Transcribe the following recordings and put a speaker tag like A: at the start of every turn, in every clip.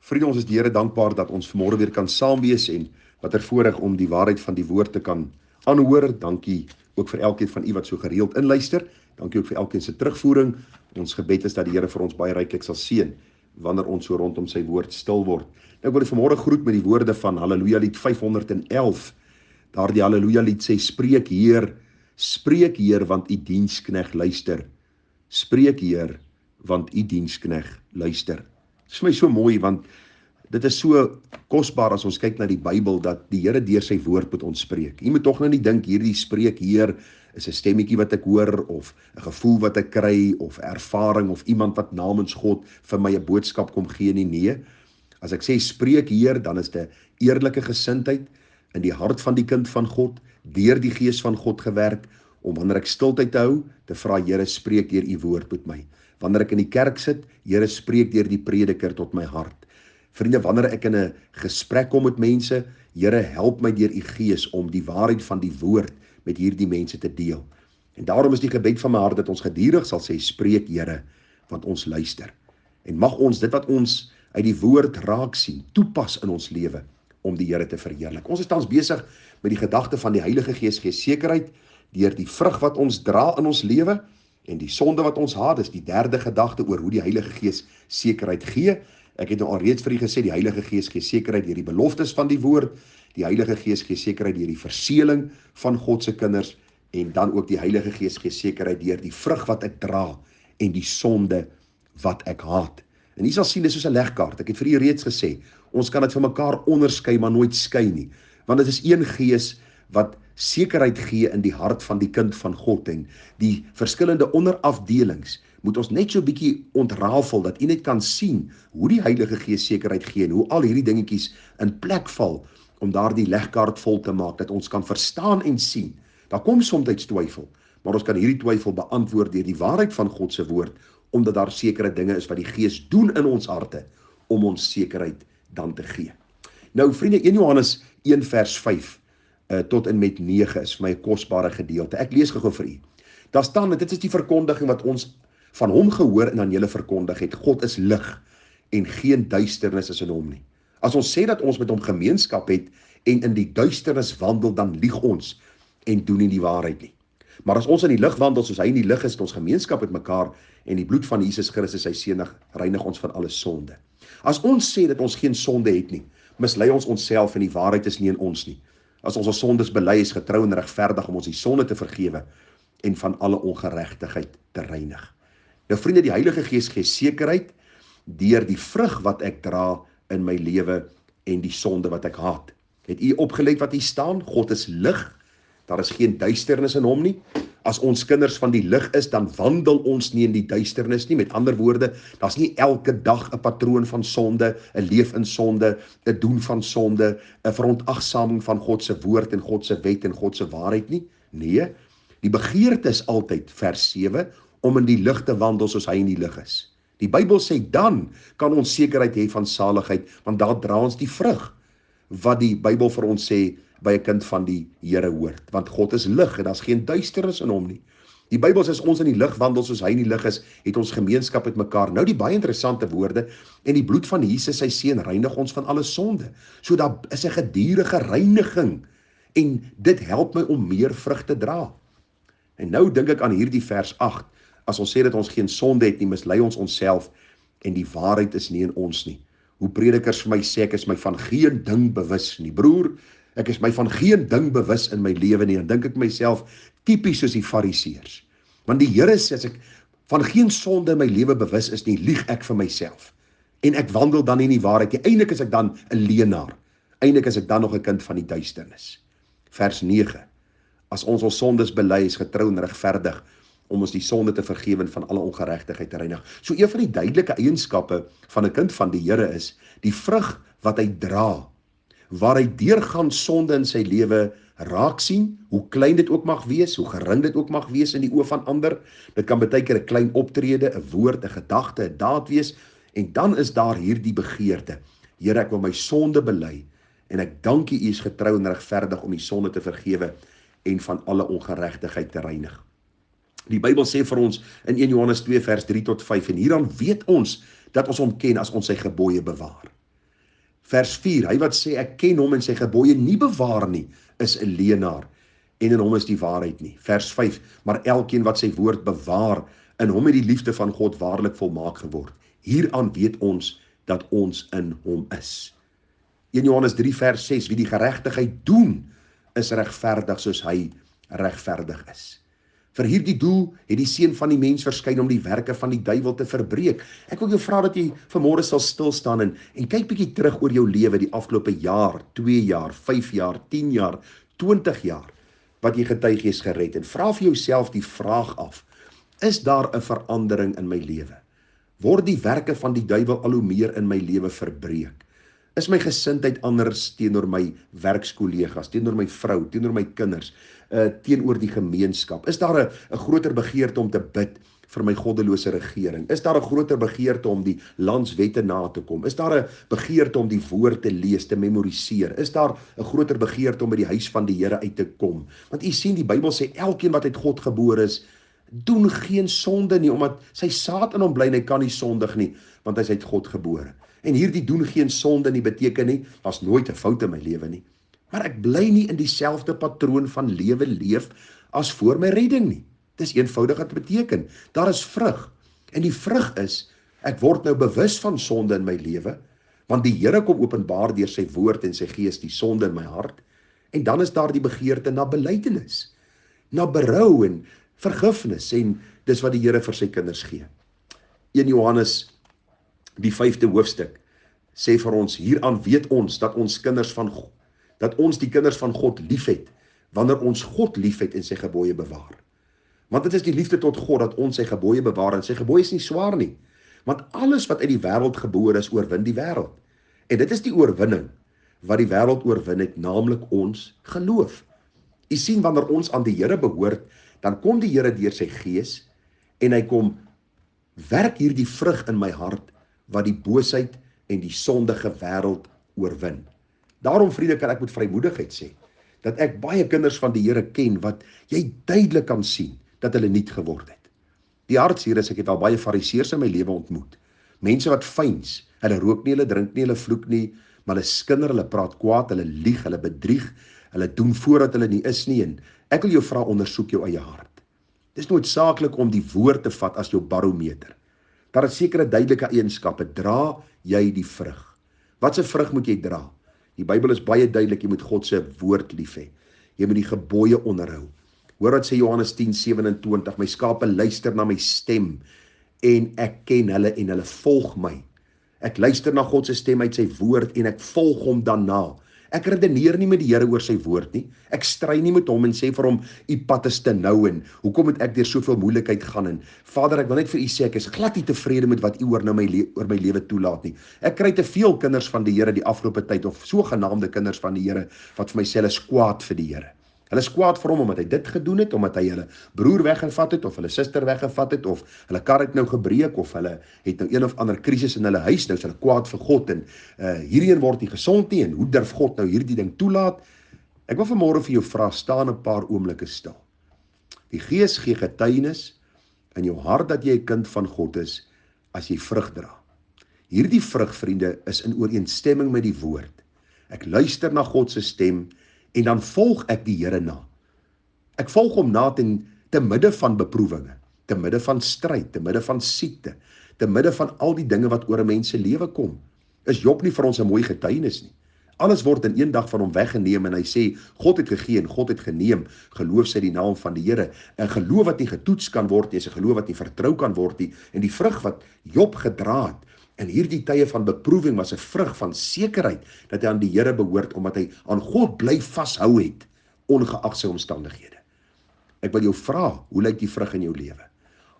A: Vriende, ons is die Here dankbaar dat ons vanmôre weer kan saam wees en wat 'n voorreg om die waarheid van die woord te kan aanhoor. Dankie ook vir elkeen van u wat so gereeld inluister. Dankie ook vir elkeen se terugvoering. Ons gebed is dat die Here vir ons baie ryklik sal seën wanneer ons so rondom sy woord stil word. Nou, ek wil vanmôre groet met die woorde van Halleluja lied 511. Daardie Halleluja lied sê: Spreek Heer, want u dienskneg luister. Spreek Heer, want u dienskneg luister. Dit is vir my so mooi, want dit is so kosbaar as ons kyk na die Bybel, dat die Here deur sy woord met ons spreek. Jy moet tog nou nie dink hierdie spreek Heer is 'n stemmetjie wat ek hoor, of 'n gevoel wat ek kry, of ervaring, of iemand wat namens God vir my 'n boodskap kom gee nie. Nee, as ek sê spreek Heer, dan is dit eerlike gesindheid in die hart van die kind van God, deur die Gees van God gewerk, om wanneer ek stiltyd te hou, te vra, Here, spreek deur u woord met my. Wanneer ek in die kerk sit, Here, spreek deur die prediker tot my hart. Vriende, wanneer ek in 'n gesprek kom met mense, Here, help my deur u Gees om die waarheid van die woord met hierdie mense te deel. En daarom is die gebed van my hart dat ons gedurig sal sê, spreek Here, want ons luister. En mag ons dit wat ons uit die woord raak sien, toepas in ons lewe, om die Here te verheerlik. Ons is tans besig met die gedagte van die Heilige Gees gee sekerheid, deur die vrug wat ons dra in ons lewe, en die sonde wat ons haat. Dis die derde gedagte oor hoe die Heilige Gees sekerheid gee. Ek het nou alreeds vir u gesê, die Heilige Gees gee sekerheid deur die beloftes van die woord, die Heilige Gees gee sekerheid deur die verseëling van God se kinders, en dan ook die Heilige Gees gee sekerheid deur die vrug wat ek dra, en die sonde wat ek haat. En u sal sien, dis soos 'n legkaart. Ek het vir u reeds gesê, ons kan dit van mekaar onderskei, maar nooit skei nie. Want dit is een Gees wat sekerheid gee in die hart van die kind van God, en die verskillende onderafdelings moet ons net so bietjie ontrafel, dat u net kan sien hoe die Heilige Gees sekerheid gee, en hoe al hierdie dingetjies in plek val, om daardie legkaart vol te maak, dat ons kan verstaan en sien. Daar kom soms twyfel, maar ons kan hierdie twyfel beantwoord deur die waarheid van God se woord, omdat daar sekere dinge is wat die Gees doen in ons harte, om ons sekerheid dan te gee. Nou vriende, 1 Johannes 1 vers 5, tot en met 9 is vir my 'n kosbare gedeelte. Ek lees gou vir u. Daar staan, dit is die verkondiging wat ons van hom gehoor en aan julle verkondig het. God is lig en geen duisternis is in hom nie. As ons sê dat ons met hom gemeenskap het en in die duisternis wandel, dan lieg ons en doen nie die waarheid nie. Maar as ons in die lig wandel soos hy in die lig is, het ons gemeenskap met mekaar, en die bloed van Jesus Christus, sy seun, reinig ons van alle sonde. As ons sê dat ons geen sonde het nie, mislei ons onsself en die waarheid is nie in ons nie. As ons ons sondes bely, is getrou en regverdig om ons die sonde te vergewe en van alle ongeregtigheid te reinig. Nou vriende, die Heilige Gees gee sekerheid deur die vrug wat ek dra in my lewe en die sonde wat ek haat. Het u opgelet wat hier staan? God is lig. Daar is geen duisternis in hom nie. As ons kinders van die lig is, dan wandel ons nie in die duisternis nie. Met ander woorde, daar's nie elke dag 'n patroon van sonde, 'n leef in sonde, 'n doen van sonde, 'n verontagsaming van God se woord en God se wet en God se waarheid nie. Nee, die begeerte is altyd, vers 7, om in die lig te wandel soos hy in die lig is. Die Bybel sê, dan kan ons sekerheid hê van saligheid, want daar dra ons die vrug, wat die Bybel vir ons sê, by 'n kind van die Here hoort, want God is lig en daar's geen duisternis in hom nie. Die Bybel sê as ons in die lig wandel soos hy in die lig is, het ons gemeenskap met mekaar. Nou die baie interessante woorde, en die bloed van Jesus sy seun reinig ons van alle sonde. So daar is 'n gedurende reiniging, en dit help my om meer vrug te dra. En nou dink ek aan hierdie vers 8, as ons sê dat ons geen sonde het nie, mislei ons onsself en die waarheid is nie in ons nie. Hoe predikers vir my sê, ek is my van geen ding bewus nie. Broer, ek is my van geen ding bewus in my lewe nie, en dink ek myself tipies soos die fariseërs. Want die Here sê, as ek van geen sonde in my lewe bewus is nie, lieg ek vir myself. En ek wandel dan nie in die waarheid nie. Eindelik is ek dan 'n leienaar. Eindelik is ek dan nog 'n kind van die duisternis. Vers 9. As ons sondes bely, is getrou en regverdig om ons die sonde te vergewe en van alle ongeregtigheid te reinig. So een van die duidelike eienskappe van 'n kind van die Here is die vrug wat hy dra, waar hy deurgaan sonde in sy lewe raak sien, hoe klein dit ook mag wees, hoe gering dit ook mag wees in die oë van ander. Dit kan baie keer 'n klein optrede, 'n woord, 'n gedagte, 'n daad wees, en dan is daar hierdie begeerte. Here, ek wil my sonde bely, en ek dank U, U is getrou en regverdig om die sonde te vergewe en van alle ongeregtigheid te reinig. Die Bybel sê vir ons in 1 Johannes 2 vers 3 tot 5, en hieraan weet ons dat ons hom ken as ons sy gebooie bewaar. Vers 4, hy wat sê ek ken hom en sy gebooie nie bewaar nie, is 'n leienaar en in hom is die waarheid nie. Vers 5, maar elkeen wat sy woord bewaar, in hom het die liefde van God waarlik volmaak geword. Hieraan weet ons dat ons in hom is. 1 Johannes 3 vers 6, wie die geregtigheid doen, is regverdig soos hy regverdig is. Vir hierdie doel het die Seun van die mens verskyn om die werke van die duiwel te verbreek. Ek wil jou vra dat jy vanmôre sal stil staan en kyk bietjie terug oor jou lewe die afgelope jaar, 2 jaar, 5 jaar, 10 jaar, 20 jaar, wat jy getuigees gered en vra vir jouself die vraag af, is daar 'n verandering in my lewe? Word die werke van die duiwel al hoe meer in my lewe verbreek? Is my gesindheid anders teenoor my werkskollegas, teenoor my vrou, teenoor my kinders, teenoor die gemeenskap? Is daar 'n groter begeerte om te bid vir my goddelose regering? Is daar 'n groter begeerte om die landswette na te kom? Is daar 'n begeerte om die woord te lees, te memoriseer? Is daar 'n groter begeerte om by die huis van die Here uit te kom? Want u sien, die Bybel sê elkeen wat uit God gebore is, doen geen sonde nie, omdat sy saad in hom bly en hy kan nie sondig nie, want hy is uit God gebore. En hierdie doen geen sonde nie beteken nie, daar's nooit 'n fout in my lewe nie. Maar ek bly nie in dieselfde patroon van lewe leef as voor my redding nie. Dis eenvoudig wat beteken. Daar is vrug. En die vrug is, ek word nou bewus van sonde in my lewe, want die Here kom openbaar deur sy woord en sy gees die sonde in my hart. En dan is daar die begeerte na belydenis, na berou en vergifnis, en dis wat die Here vir sy kinders gee. 1 Johannes die 5de hoofstuk sê vir ons, hieraan weet ons dat ons kinders van God, dat ons die kinders van God liefhet, wanneer ons God liefhet en sy gebooie bewaar. Want dit is die liefde tot God dat ons sy gebooie bewaar, en sy gebooie is nie swaar nie. Want alles wat uit die wêreld gebore is, oorwin die wêreld. En dit is die oorwinning wat die wêreld oorwin het, naamlik ons geloof. U sien, wanneer ons aan die Here behoort, dan kom die Here deur sy gees en hy kom werk hierdie vrug in my hart wat die boosheid en die sondige wêreld oorwin. Daarom, vriende, kan ek met vrymoedigheid sê dat ek baie kinders van die Here ken wat jy duidelik kan sien dat hulle nuut geword het. Die hartseer is, ek het al baie fariseërs in my lewe ontmoet. Mense wat fyns, hulle rook nie, hulle drink nie, hulle vloek nie, maar hulle skinder, hulle praat kwaad, hulle lieg, hulle bedrieg, hulle doen voordat hulle nie is nie, en ek wil jou vra, ondersoek jou eie hart. Dit is noodsaaklik om die woord te vat as jou barometer. Daar is sekere duidelike eienskappe. Dra jy die vrug? Wat se vrug moet jy dra? Die Bybel is baie duidelik, jy moet God se woord lief hê. Jy moet die gebooie onderhou. Hoor wat sê Johannes 10:27, my skape luister na my stem en ek ken hulle en hulle volg my. Ek luister na God se stem uit sy woord en ek volg hom daarna. Ek redeneer nie met die Here oor sy woord nie. Ek stry nie met hom en sê vir hom, u pad is te nou en hoekom moet ek deur soveel moeilikheid gaan, en Vader, ek wil net vir u sê ek is glad nie tevrede met wat u oor my lewe toelaat nie. Ek kry te veel kinders van die Here die afgelope tyd, of sogenaamde kinders van die Here, wat vir my sê hulle is kwaad vir die Here. Hulle is kwaad vir hom omdat hy dit gedoen het, omdat hy hulle broer weggevat het, of hulle suster weggevat het, of hulle kar het nou gebreek, of hulle het nou een of ander krisis in hulle huis, nou is hulle kwaad vir God, en hierheen word nie gesond nie, en hoe durf God nou hierdie ding toelaat? Ek wil vanmôre vir jou vra, staan 'n paar oomblikke stil. Die Gees gee getuienis in jou hart dat jy 'n kind van God is, as jy vrug dra. Hierdie vrug, vriende, is in ooreenstemming met die woord. Ek luister na God se stem, en dan volg ek die Here na. Ek volg hom na te midde van beproewinge, te midde van stryd, te midde van siekte, te midde van al die dinge wat oor 'n mens se lewe kom. Is Job nie vir ons 'n mooi getuienis nie? Alles word in een dag van hom weggeneem en hy sê, God het gegee en God het geneem, geloof sy die naam van die Here. 'n geloof wat nie getoets kan word nie, is 'n geloof wat nie vertrou kan word nie. En die vrug wat Job gedra het in hierdie tye van beproewing was 'n vrug van sekerheid dat hy aan die Here behoort, omdat hy aan God bly vashou het, ongeag sy omstandighede. Ek wil jou vra, hoe lyk die vrug in jou lewe?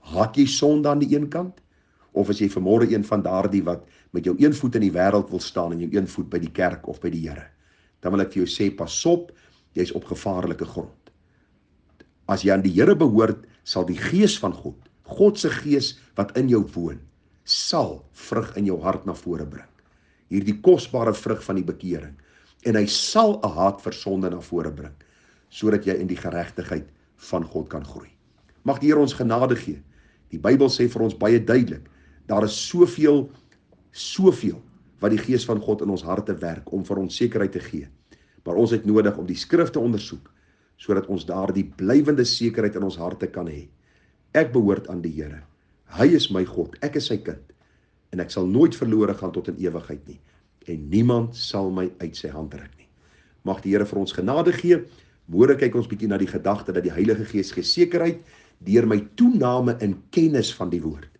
A: Haat jy sonde aan die een kant? Of is jy vanmôre een van daardie wat met jou een voet in die wêreld wil staan en jou een voet by die kerk of by die Here? Dan wil ek vir jou sê, pas op, jy's op gevaarlike grond. As jy aan die Here behoort, sal die Gees van God, God se Gees wat in jou woon, sal vrug in jou hart na vore bring. Hierdie kosbare vrug van die bekering. En hy sal 'n haat vir sonde na vore bring, sodat jy in die geregtigheid van God kan groei. Mag die Here ons genade gee. Die Bybel sê vir ons baie duidelik, daar is soveel wat die Gees van God in ons harte werk om vir ons sekerheid te gee. Maar ons het nodig om die skrif te ondersoek, sodat ons daar die blywende sekerheid in ons harte kan hê. Ek behoort aan die Here. Hy is my God, ek is sy kind. En ek sal nooit verlore gaan tot in ewigheid nie. En niemand sal my uit sy hand ruk nie. Mag die Here vir ons genade gee. Môre kyk ons bietjie na die gedagte dat die Heilige Gees gee sekerheid deur my toename in kennis van die woord.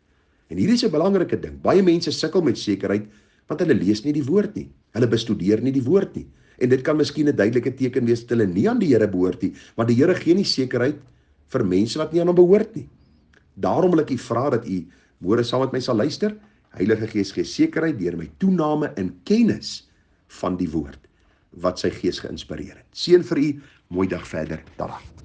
A: En hierdie is 'n belangrike ding. Baie mense sukkel met sekerheid want hulle lees nie die woord nie. Hulle bestudeer nie die woord nie. En dit kan miskien 'n duidelike teken wees dat hulle nie aan die Here behoort nie, want die Here gee nie sekerheid vir mense wat nie aan hom behoort nie. Daarom wil ek u vra dat u môre saam met my sal luister. Heilige Gees gee sekerheid deur my toename in kennis van die woord wat sy Gees geïnspireer het. Seën vir u, mooi dag verder. Tada.